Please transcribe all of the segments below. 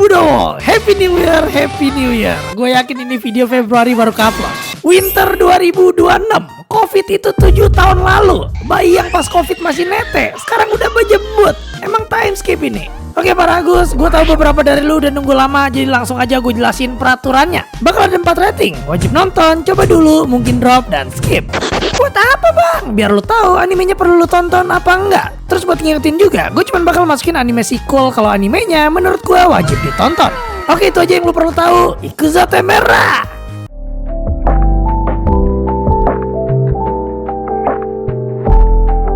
Udo, Happy New Year, Happy New Year. Gue yakin ini video Februari baru ke-upload. Winter 2026, Covid itu 7 tahun lalu. Bayi yang pas Covid masih nete, sekarang udah berjembut. Emang timeskip ini. Oke Pak Agus, gue tahu beberapa dari lu udah nunggu lama, jadi langsung aja gue jelasin peraturannya. Bakal ada 4 rating, wajib nonton, coba dulu, mungkin drop, dan skip. Buat apa bang? Biar lu tahu animenya perlu lu tonton apa enggak. Terus buat ngingetin juga, gue cuma bakal masukin anime sequel kalau animenya menurut gue wajib ditonton. Oke, itu aja yang lu perlu tahu. Ikuzate Merah.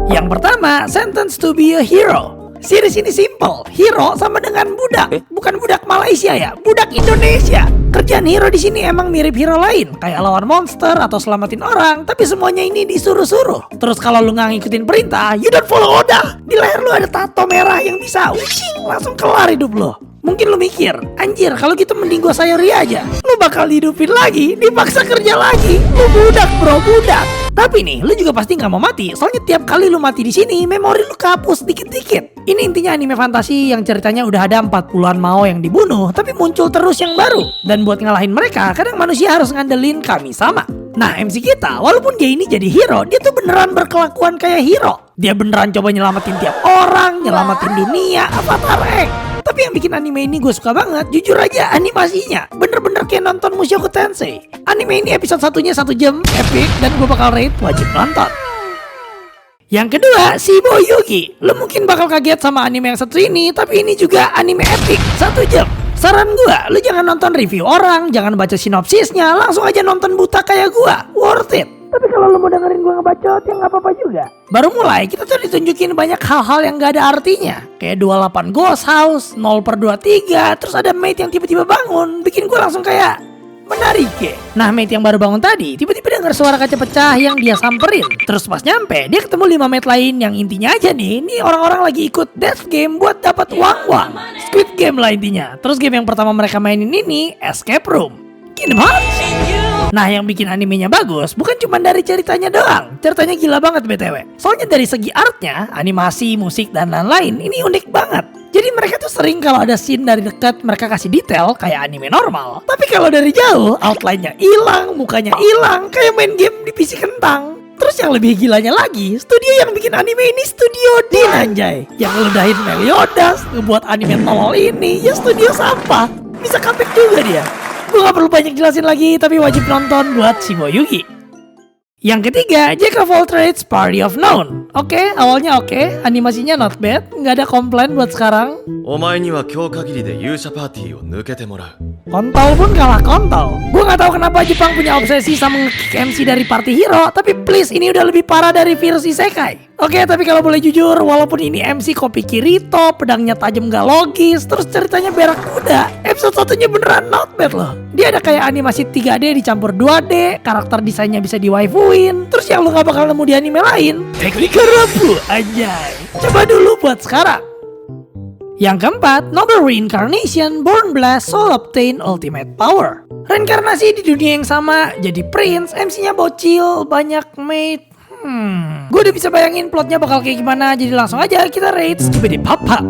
Yang pertama, Sentence to be a Hero. Series ini simple, hero sama dengan budak, bukan budak Malaysia ya, budak Indonesia. Kerjaan hero di sini emang mirip hero lain, kayak lawan monster atau selamatin orang, tapi semuanya ini disuruh-suruh. Terus kalau lu nggak ngikutin perintah, you don't follow order. Di leher lu ada tato merah yang bisa wishing, langsung kelar hidup lu. Mungkin lu mikir, anjir kalau gitu mending gua sayuri aja. Lu bakal dihidupin lagi, dipaksa kerja lagi. Lu budak bro, budak. Tapi nih, lu juga pasti nggak mau mati. Soalnya tiap kali lu mati di sini, memori lu kehapus dikit-dikit. Ini intinya anime fantasi yang ceritanya udah ada 40-an Mao yang dibunuh, tapi muncul terus yang baru. Dan buat ngalahin mereka, kadang manusia harus ngandelin kami-sama. Nah, MC kita, walaupun dia ini jadi hero, dia tuh beneran berkelakuan kayak hero. Dia beneran coba nyelamatin tiap orang, nyelamatin dunia, Avatar X. Tapi yang bikin anime ini gue suka banget, jujur aja animasinya bener-bener kayak nonton Mushoku Tensei. Anime ini episode satunya 1 jam, epic, dan gue bakal rate wajib nonton. Yang kedua, Shibo Yugi. Lu mungkin bakal kaget sama anime yang satu ini, tapi ini juga anime epic, 1 jam. Saran gue, lu jangan nonton review orang, jangan baca sinopsisnya, langsung aja nonton buta kayak gue, worth it. Tapi kalau lu mau dengerin gue ngebacot, ya gak apa-apa juga. Baru mulai, kita tuh ditunjukin banyak hal-hal yang gak ada artinya. Kayak 28 Ghost House, 0/23, terus ada mate yang tiba-tiba bangun, bikin gue langsung kayak menarik ya. Nah, mate yang baru bangun tadi, tiba-tiba denger suara kaca pecah yang dia samperin. Terus pas nyampe, dia ketemu 5 mate lain yang intinya aja nih, ini orang-orang lagi ikut death game buat dapat uang-uang. Squid Game lah intinya. Terus game yang pertama mereka mainin ini, Escape Room. Kingdom Hearts. Nah, yang bikin animenya bagus bukan cuma dari ceritanya doang. Ceritanya gila banget BTW. Soalnya dari segi artnya, animasi, musik, dan lain-lain ini unik banget. Jadi mereka tuh sering kalau ada scene dari dekat mereka kasih detail kayak anime normal. Tapi kalau dari jauh, outline-nya hilang, mukanya hilang, kayak main game di PC kentang. Terus yang lebih gilanya lagi, studio yang bikin anime ini Studio Din anjay. Yang ngeludahin Meliodas, ngebuat anime tolol ini, ya studio sampah. Bisa comeback juga dia. Gue gak perlu banyak jelasin lagi, tapi wajib nonton buat Shibo Yugi. Yang ketiga, Jack of all trades, Party of None. Oke, awalnya oke, animasinya not bad, gak ada komplain buat sekarang. Kontol pun kalah kontol. Gue gak tahu kenapa Jepang punya obsesi sama nge-kick MC dari party hero, tapi please ini udah lebih parah dari virus isekai. Oke, tapi kalau boleh jujur, walaupun ini MC kopi Kirito, pedangnya tajam gak logis, terus ceritanya berak kuda, episode satunya beneran not bad loh. Dia ada kayak animasi 3D dicampur 2D, karakter desainnya bisa diwaifuin, terus yang lu gak bakal nemu di anime lain, teknik rapu, anjay. Coba dulu buat sekarang. Yang keempat, Noble Reincarnation, Born Blast, Soul Obtain, Ultimate Power. Reinkarnasi di dunia yang sama, jadi prince, MC-nya bocil, banyak mate. Gue udah bisa bayangin plotnya bakal kayak gimana, jadi langsung aja kita rate skibidi papa.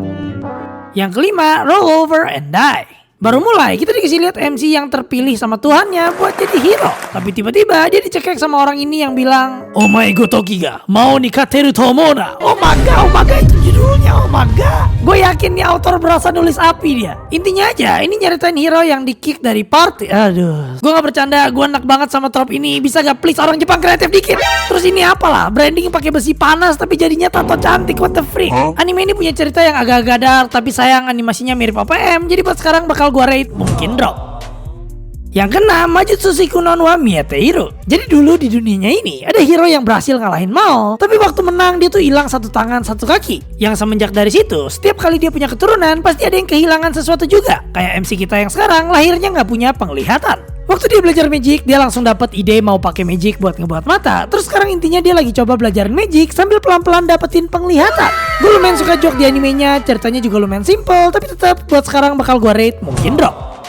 Yang kelima, Roll Over and Die. Baru mulai, kita dikasih lihat MC yang terpilih sama Tuhannya buat jadi hero. Tapi tiba-tiba dia dicekek sama orang ini yang bilang, Omae go toki ga mau nikateru tomona. Oh my god, itu judulnya, oh my god. Gue yakin nih autor berasa nulis api dia. Intinya aja, ini nyeritain hero yang di-kick dari party. Aduh, gue gak bercanda, gue enak banget sama trop ini. Bisa gak please orang Jepang kreatif dikit? Terus ini apalah, branding pakai besi panas tapi jadinya tato cantik, what the freak. Anime ini punya cerita yang agak-agak dark, tapi sayang animasinya mirip APM. Jadi buat sekarang bakal gua rate mungkin drop. Yang keenam, Majutsu Shikunon wa Mieteiro. Jadi dulu di dunianya ini ada hero yang berhasil ngalahin Mao, tapi waktu menang dia tuh hilang 1 tangan 1 kaki. Yang semenjak dari situ, setiap kali dia punya keturunan pasti ada yang kehilangan sesuatu juga. Kayak MC kita yang sekarang lahirnya nggak punya penglihatan. Waktu dia belajar magic, dia langsung dapat ide mau pakai magic buat ngebuat mata. Terus sekarang intinya dia lagi coba belajar magic sambil pelan-pelan dapetin penglihatan. Gue lumayan suka joke di animenya, ceritanya juga lumayan simple, tapi tetap buat sekarang bakal gue rate mungkin drop.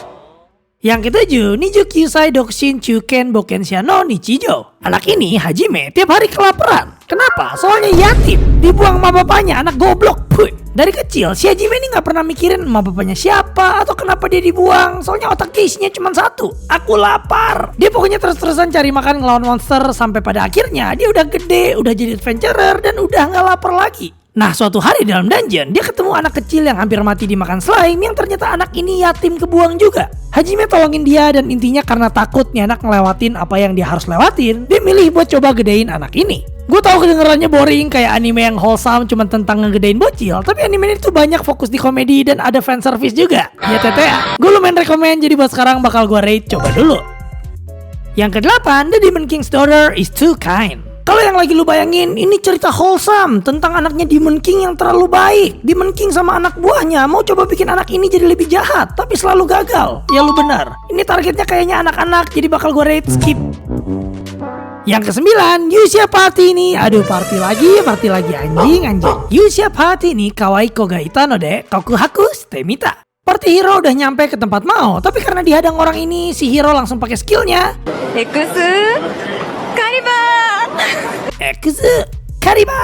Yang ketujuh, Nijo Kyusai Dokushin Chuken Bokensha no Nichijo. Anak ini, Hajime, tiap hari kelaparan. Kenapa? Soalnya yatim. Dibuang sama bapaknya, anak goblok. Puy. Dari kecil, si Hajime ini gak pernah mikirin sama bapaknya siapa atau kenapa dia dibuang. Soalnya otaknya isinya cuma satu. Aku lapar. Dia pokoknya terus-terusan cari makan ngelawan monster sampai pada akhirnya dia udah gede, udah jadi adventurer dan udah gak lapar lagi. Nah, suatu hari dalam dungeon, dia ketemu anak kecil yang hampir mati dimakan slime yang ternyata anak ini yatim kebuang juga. Hajime tolongin dia dan intinya karena takut nih anak ngelewatin apa yang dia harus lewatin, dia milih buat coba gedein anak ini. Gue tahu kedengerannya boring kayak anime yang wholesome cuma tentang ngegedein bocil, tapi anime ini tuh banyak fokus di komedi dan ada fan service juga. Ya tete, gue lumayan rekomen, jadi buat sekarang bakal gue rate, coba dulu. Yang ke-8, The Demon King's Daughter is Too Kind. Kalau yang lagi lu bayangin, ini cerita wholesome tentang anaknya Demon King yang terlalu baik. Demon King sama anak buahnya mau coba bikin anak ini jadi lebih jahat, tapi selalu gagal. Ya lu benar, ini targetnya kayaknya anak-anak, jadi bakal gue rate skip. Yang ke-9, Yusia Party ini. Aduh, party lagi anjing. Yusia Party ini kawaii koga ita no de kokuhaku shite mita. Party hero udah nyampe ke tempat mau, tapi karena dihadang orang ini, si hero langsung pakai skillnya Kariba.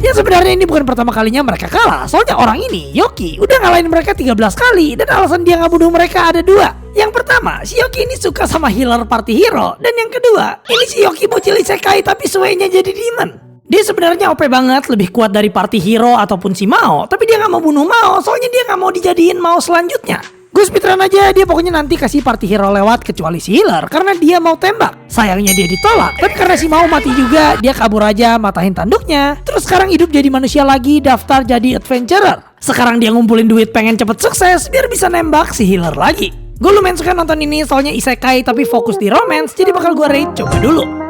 Yang sebenarnya ini bukan pertama kalinya mereka kalah. Soalnya orang ini, Yoki, udah ngalahin mereka 13 kali. Dan alasan dia gak bunuh mereka ada dua. Yang pertama, si Yoki ini suka sama healer party hero. Dan yang kedua, ini si Yoki bocil isekai tapi suenya jadi demon. Dia sebenarnya OP banget, lebih kuat dari party hero ataupun si Mao. Tapi dia gak mau bunuh Mao, soalnya dia gak mau dijadiin Mao selanjutnya. Gue speedrun aja, dia pokoknya nanti kasih party hero lewat kecuali si healer karena dia mau tembak. Sayangnya dia ditolak, tapi karena si Mao mati juga, dia kabur aja matahin tanduknya. Terus sekarang hidup jadi manusia lagi, daftar jadi adventurer. Sekarang dia ngumpulin duit pengen cepet sukses biar bisa nembak si healer lagi. Gue lumayan suka nonton ini soalnya isekai tapi fokus di romance, jadi bakal gue rate, coba dulu.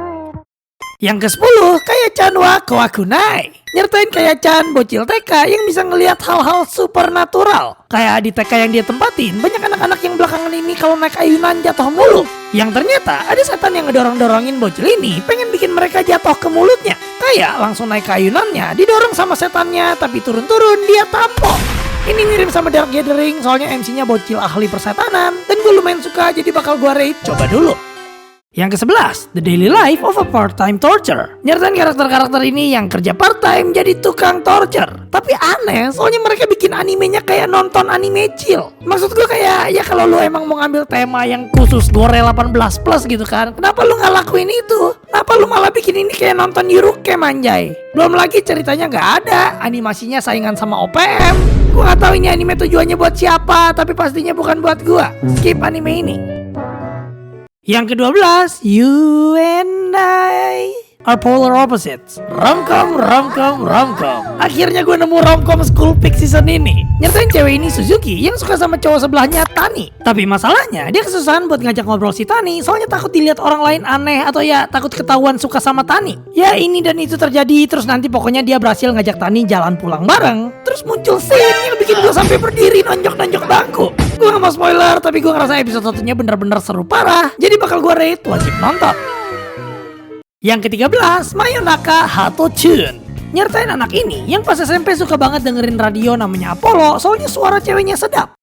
Yang ke-10, Kaya-chan wa Kawakunai. Nyertain Kaya-chan bocil TK yang bisa ngelihat hal-hal supernatural. Kayak di TK yang dia tempatin, banyak anak-anak yang belakangan ini kalau naik ayunan jatuh mulu. Yang ternyata ada setan yang ngedorong-dorongin bocil ini pengen bikin mereka jatuh ke mulutnya. Kayak langsung naik ke ayunannya, didorong sama setannya, tapi turun-turun dia tampol. Ini mirip sama Dark Gathering, soalnya MC-nya bocil ahli persetanan. Dan gue lumayan suka, jadi bakal gue rate, coba dulu. Yang ke-11, The Daily Life of a Part-Time Torture. Nyertain karakter-karakter ini yang kerja part-time jadi tukang torture. Tapi aneh, soalnya mereka bikin animenya kayak nonton anime chill. Maksud gue kayak, ya kalau lu emang mau ngambil tema yang khusus gore 18+ gitu kan, kenapa lu gak lakuin itu? Kenapa lu malah bikin ini kayak nonton Yuruke manjay? Belum lagi ceritanya gak ada, animasinya saingan sama OPM. Gue gak tahu ini anime tujuannya buat siapa, tapi pastinya bukan buat gue. Skip anime ini. Yang ke-12, You and I are polar opposites. Romcom. Akhirnya gue nemu romcom school pick season ini. Nyertain cewek ini Suzuki yang suka sama cowok sebelahnya Tani. Tapi masalahnya dia kesusahan buat ngajak ngobrol si Tani, soalnya takut dilihat orang lain aneh atau ya takut ketahuan suka sama Tani. Ya ini dan itu terjadi, terus nanti pokoknya dia berhasil ngajak Tani jalan pulang bareng. Terus muncul scene yang bikin gue sampai berdiri nonjok-nonjok bangku. Gue gak mau spoiler, tapi gue ngerasa episode satunya bener-bener seru parah. Jadi bakal gue rate, wajib nonton. Yang ke-13, Mayonaka Hato-chun. Nyertain anak ini yang pas SMP suka banget dengerin radio namanya Apollo, soalnya suara ceweknya sedap.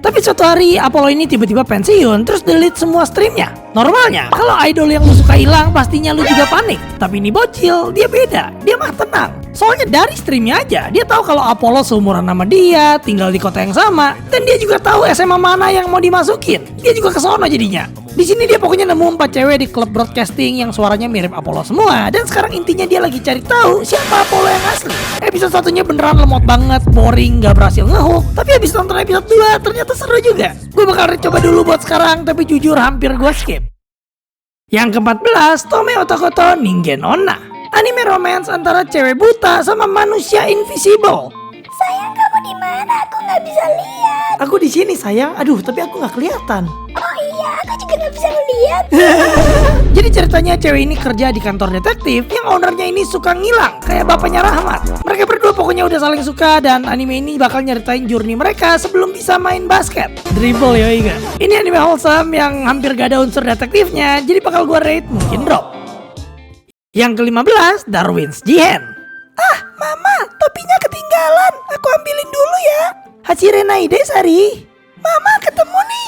Tapi suatu hari Apollo ini tiba-tiba pensiun, terus delete semua streamnya. Normalnya kalau idol yang lu suka hilang pastinya lu juga panik. Tapi ini bocil, dia beda, dia mah tenang. Soalnya dari streamnya aja dia tahu kalau Apollo seumuran sama dia, tinggal di kota yang sama, dan dia juga tahu SMA mana yang mau dimasukin. Dia juga kesono jadinya. Di sini dia pokoknya nemu 4 cewek di klub broadcasting yang suaranya mirip Apollo semua. Dan sekarang intinya dia lagi cari tahu siapa Apollo yang asli. Episode satunya beneran lemot banget, boring, gak berhasil ngehook. Tapi habis nonton episode 2 ternyata seru juga. Gue bakal coba dulu buat sekarang, tapi jujur hampir gue skip. Yang ke-14, Tome Otokoto Ningen Onna. Anime romance antara cewek buta sama manusia invisible. Sayang, kamu di mana? Aku nggak bisa lihat. Aku di sini sayang. Aduh, tapi aku nggak kelihatan. Oh iya, aku juga nggak bisa lihat. Jadi ceritanya cewek ini kerja di kantor detektif yang ownernya ini suka ngilang kayak bapaknya Rahmat. Mereka berdua pokoknya udah saling suka dan anime ini bakal nyeritain journey mereka sebelum bisa main basket. Dribble ya Iga. Ini anime wholesome yang hampir gak ada unsur detektifnya, jadi bakal gua rate mungkin drop. Yang ke-15, Darwin's Jihen. Ah, Mama, topinya ketinggalan. Aku ambilin dulu ya. Hachire naide, Sari. Mama ketemu nih.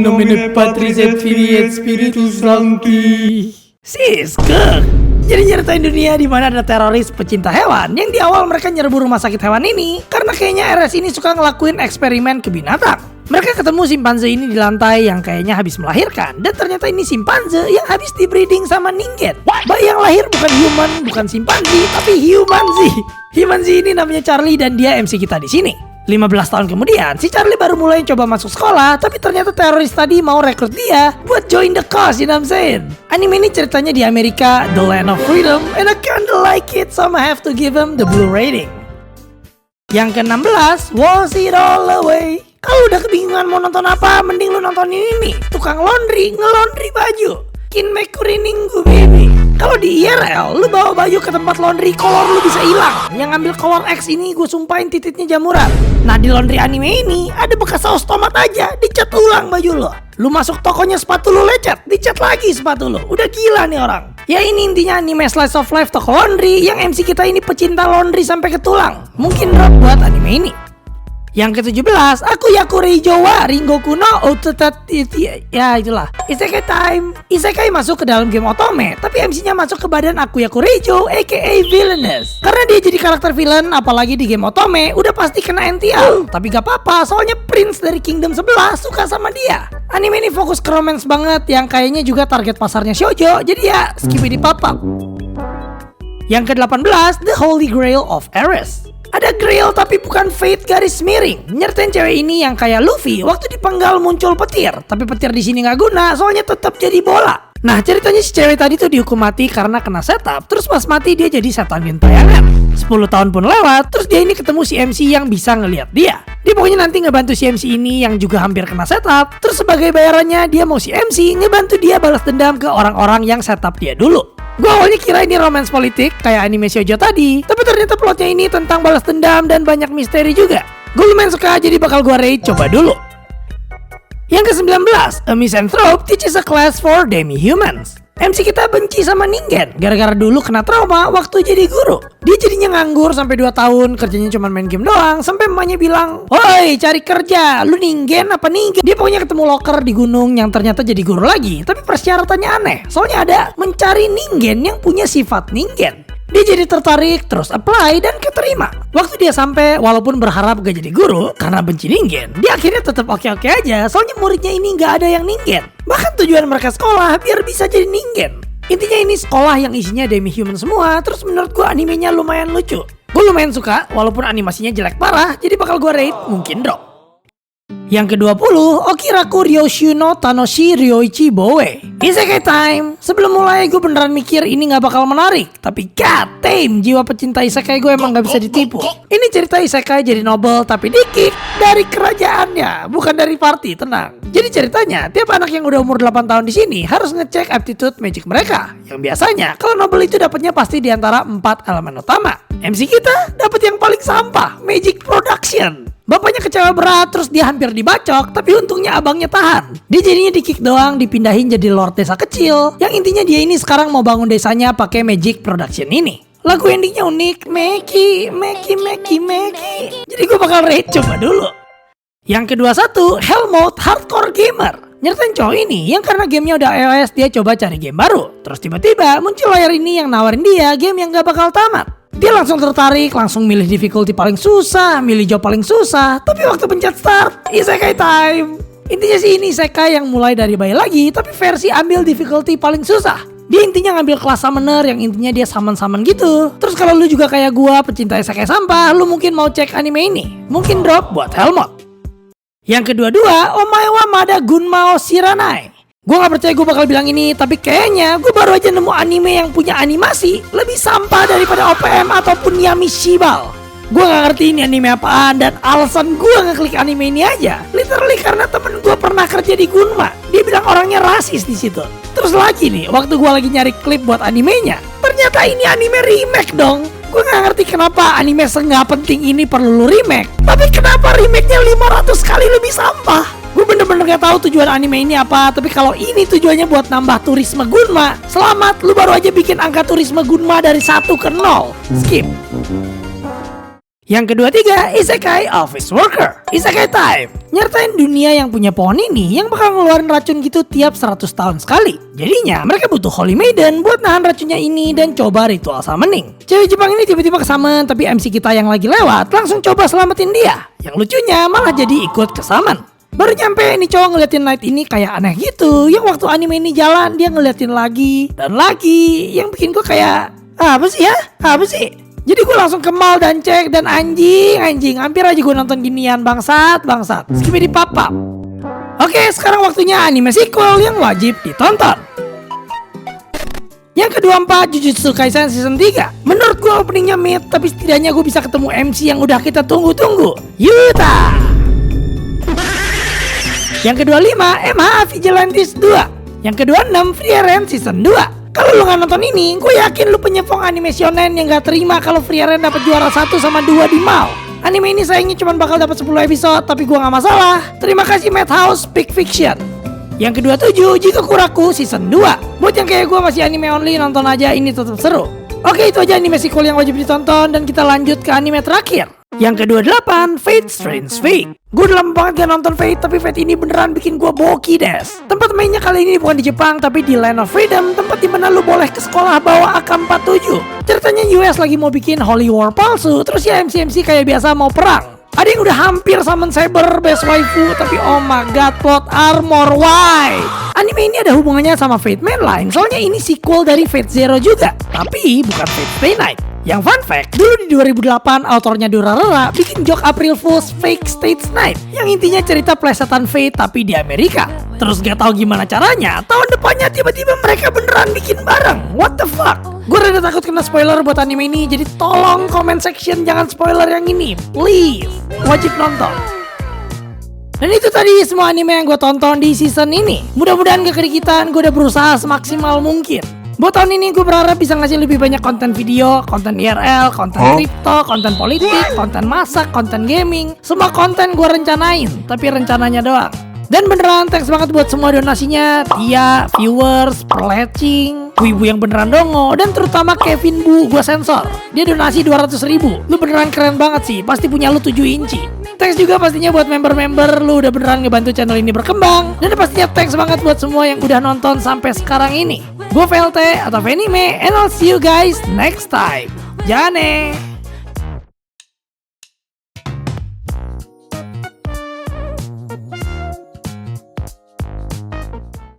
Nomine Patris et Filii et Spiritus Sancti. Siska. Jadi nyeritain dunia di mana ada teroris pecinta hewan yang di awal mereka nyerbu rumah sakit hewan ini karena kayaknya RS ini suka ngelakuin eksperimen ke binatang. Mereka ketemu simpanse ini di lantai yang kayaknya habis melahirkan dan ternyata ini simpanse yang habis di breeding sama ningen. Bayi yang lahir bukan human, bukan simpanse, tapi humanzi. Humanzi ini namanya Charlie dan dia MC kita di sini. 15 tahun kemudian, si Charlie baru mulai coba masuk sekolah, tapi ternyata teroris tadi mau rekrut dia buat join the cause, you know what I'm saying? Anime ini ceritanya di Amerika, the land of freedom, and I kinda like it, so I have to give him the blue rating. Yang ke-16, Was It All Away? Kalau udah kebingungan mau nonton apa, mending lu nonton ini nih, tukang laundry, nge-laundry baju. Kin make ninggu baby. Kalau di IRL, lu bawa baju ke tempat laundry, kolor lu bisa hilang. Yang ngambil kolor X ini gue sumpahin titiknya jamuran. Nah di laundry anime ini ada bekas saus tomat aja, dicat ulang baju lo. Lu masuk tokonya sepatu lu lecet, dicat lagi sepatu lu. Udah gila nih orang. Ya ini intinya anime slice of life toko laundry yang MC kita ini pecinta laundry sampai ke tulang. Mungkin drop buat anime ini. Yang ke-17, aku Yakurei Jowa Ringoku no Ototat. Ya itulah Isekai time. Isekai masuk ke dalam game otome, tapi MC-nya masuk ke badan aku Yakureijo aka Villainous. Karena dia jadi karakter villain, apalagi di game otome, udah pasti kena NTR. Tapi gak apa-apa, soalnya Prince dari Kingdom 11 suka sama dia. Anime ini fokus ke romance banget, yang kayaknya juga target pasarnya shoujo, jadi ya skipidi pop-up. Yang ke-18, The Holy Grail of Ares. Ada Grail tapi bukan Fate garis miring. Nyertain cewek ini yang kayak Luffy waktu dipenggal muncul petir, tapi petir di sini nggak guna, soalnya tetap jadi bola. Nah ceritanya si cewek tadi tuh dihukum mati karena kena setup, terus pas mati dia jadi setan gentayangan. 10 tahun pun lewat, terus dia ini ketemu si MC yang bisa ngelihat dia. Dia pokoknya nanti ngebantu si MC ini yang juga hampir kena setup. Terus sebagai bayarannya dia mau si MC ngebantu dia balas dendam ke orang-orang yang setup dia dulu. Gue awalnya kira ini romance politik kayak anime shoujo tadi, tapi ternyata plotnya ini tentang balas dendam dan banyak misteri juga. Gue lumayan suka, jadi bakal gue rate, coba dulu. Yang ke-19, A Misanthrope Teaches a Class for Demi-Humans. MC kita benci sama ningen gara-gara dulu kena trauma waktu jadi guru. Dia jadinya nganggur sampai 2 tahun, kerjanya cuma main game doang, sampai emaknya bilang, "Woi, cari kerja, lu ningen apa ningen?" Dia pokoknya ketemu loker di gunung yang ternyata jadi guru lagi, tapi persyaratannya aneh. Soalnya ada mencari ningen yang punya sifat ningen. Dia jadi tertarik, terus apply dan keterima. Waktu dia sampai, walaupun berharap gak jadi guru karena benci ningen, dia akhirnya tetap oke-oke aja, soalnya muridnya ini gak ada yang ningen. Bahkan tujuan mereka sekolah biar bisa jadi ningen. Intinya ini sekolah yang isinya demi-human semua, terus menurut gue animenya lumayan lucu. Gue lumayan suka, walaupun animasinya jelek parah, jadi bakal gue rate mungkin drop. Yang ke-20, Okiraku Ryoshu no Tanoshi Ryoichi Boe. Isekai time. Sebelum mulai gue beneran mikir ini gak bakal menarik, tapi god damn, jiwa pecinta isekai gue emang gak bisa ditipu. Ini cerita isekai jadi novel tapi di-kick dari kerajaannya, bukan dari party, tenang. Jadi ceritanya, tiap anak yang udah umur 8 tahun di sini harus ngecek aptitude magic mereka. Yang biasanya, kalau novel itu dapatnya pasti di antara 4 elemen utama. MC kita dapat yang paling sampah, magic production. Bapaknya kecewa berat, terus dia hampir dibacok, tapi untungnya abangnya tahan. Dia jadinya di-kick doang, dipindahin jadi lord desa kecil. Yang intinya dia ini sekarang mau bangun desanya pakai magic production ini. Lagu endingnya unik, Meki. Jadi gue bakal rate, coba dulu. Yang ke-21, Hell Mode Hardcore Gamer. Nyertain cowok ini yang karena gamenya udah iOS, dia coba cari game baru. Terus tiba-tiba muncul layar ini yang nawarin dia game yang gak bakal tamat. Dia langsung tertarik, langsung milih difficulty paling susah, milih job paling susah. Tapi waktu pencet start, isekai time. Intinya sih ini isekai yang mulai dari bayi lagi, tapi versi ambil difficulty paling susah. Dia intinya ngambil kelas summoner yang intinya dia summon gitu. Terus kalau lu juga kayak gua, pecinta isekai sampah, lu mungkin mau cek anime ini. Mungkin drop buat Helmut. Yang kedua, Omae wa Mada Gunmao Shiranai. Gue gak percaya gue bakal bilang ini, tapi kayaknya gue baru aja nemu anime yang punya animasi lebih sampah daripada OPM ataupun Yami Shibal. Gue gak ngerti ini anime apaan, dan alasan gue ngeklik anime ini aja literally karena temen gue pernah kerja di Gunma. Dia bilang orangnya rasis di situ. Terus lagi nih, waktu gue lagi nyari klip buat animenya, ternyata ini anime remake dong. Gue gak ngerti kenapa anime senggak penting ini perlu remake, tapi kenapa remake-nya 500 kali lebih sampah. Gue bener-bener gak tahu tujuan anime ini apa, tapi kalau ini tujuannya buat nambah turisme Gunma, selamat, lu baru aja bikin angka turisme Gunma dari 1 ke 0. Skip. Yang kedua tiga, Isekai Office Worker. Isekai Time. Nyertain dunia yang punya pohon ini yang bakal ngeluarin racun gitu tiap 100 tahun sekali. Jadinya mereka butuh Holy Maiden buat nahan racunnya ini dan coba ritual summoning. Cewek Jepang ini tiba-tiba kesamen, tapi MC kita yang lagi lewat langsung coba selamatin dia. Yang lucunya malah jadi ikut kesamen. Baru nyampe nih cowok ngeliatin Light ini kayak aneh gitu. Yang waktu anime ini jalan dia ngeliatin lagi dan lagi. Yang bikin gue kayak apa sih ya? Apa sih? Jadi gue langsung ke mall dan cek dan anjing hampir aja gue nonton ginian bangsat. Skibidi papap. Oke, sekarang waktunya anime sequel yang wajib ditonton. Yang kedua 4, Jujutsu Kaisen Season 3. Menurut gue openingnya mid, tapi setidaknya gue bisa ketemu MC yang udah kita tunggu-tunggu, Yuta. Yang kedua 5, MH Vigilantes 2. Yang kedua 6, Frieren Season 2. Kalau lu gak nonton ini, gue yakin lu penyepong anime shonen yang gak terima kalau Frieren dapat juara 1 sama 2 di MAL. Anime ini sayangnya cuma bakal dapat 10 episode, tapi gue gak masalah. Terima kasih Madhouse Big Fiction. Yang kedua 7, Jigokuraku Season 2. Buat yang kayak gue masih anime only, nonton aja, ini tetap seru. Oke, itu aja anime sequel yang wajib ditonton, dan kita lanjut ke anime terakhir. Yang kedua 8, Fate Strange Fate. Gue udah lama banget gak nonton Fate, tapi Fate ini beneran bikin gue boki des. Tempat mainnya kali ini bukan di Jepang, tapi di Land of Freedom, tempat dimana lu boleh ke sekolah bawa AK-47. Ceritanya US lagi mau bikin Holy War palsu, terus ya MC kayak biasa mau perang. Ada yang udah hampir summon Saber best waifu, tapi oh my god, plot armor, why? Anime ini ada hubungannya sama Fate Mainline, soalnya ini sequel dari Fate Zero juga, tapi bukan Fate Stay Night. Yang fun fact, dulu di 2008 autornya Durarara bikin joke April Fool's Fake State Night yang intinya cerita plesetan Fate tapi di Amerika. Terus gak tahu gimana caranya, tahun depannya tiba-tiba mereka beneran bikin bareng. What the fuck? Gue rada takut kena spoiler buat anime ini, jadi tolong comment section jangan spoiler yang ini, please. Wajib nonton. Dan itu tadi semua anime yang gue tonton di season ini. Mudah-mudahan gak kedikitan, gue udah berusaha semaksimal mungkin. Buat tahun ini gue berharap bisa ngasih lebih banyak konten video, konten IRL, konten kripto, konten politik, konten masak, konten gaming. Semua konten gue rencanain, tapi rencananya doang. Dan beneran thanks banget buat semua donasinya, Tia, viewers, perlecing, wibu yang beneran dongo, dan terutama Kevin Bu, gue sensor. Dia donasi 200.000. Lu beneran keren banget sih, pasti punya lu 7 inci. Thanks juga pastinya buat member-member, lu udah beneran ngebantu channel ini berkembang. Dan pastinya thanks banget buat semua yang udah nonton sampai sekarang ini. Gue VLT atau Venime, and I'll see you guys next time. Jane!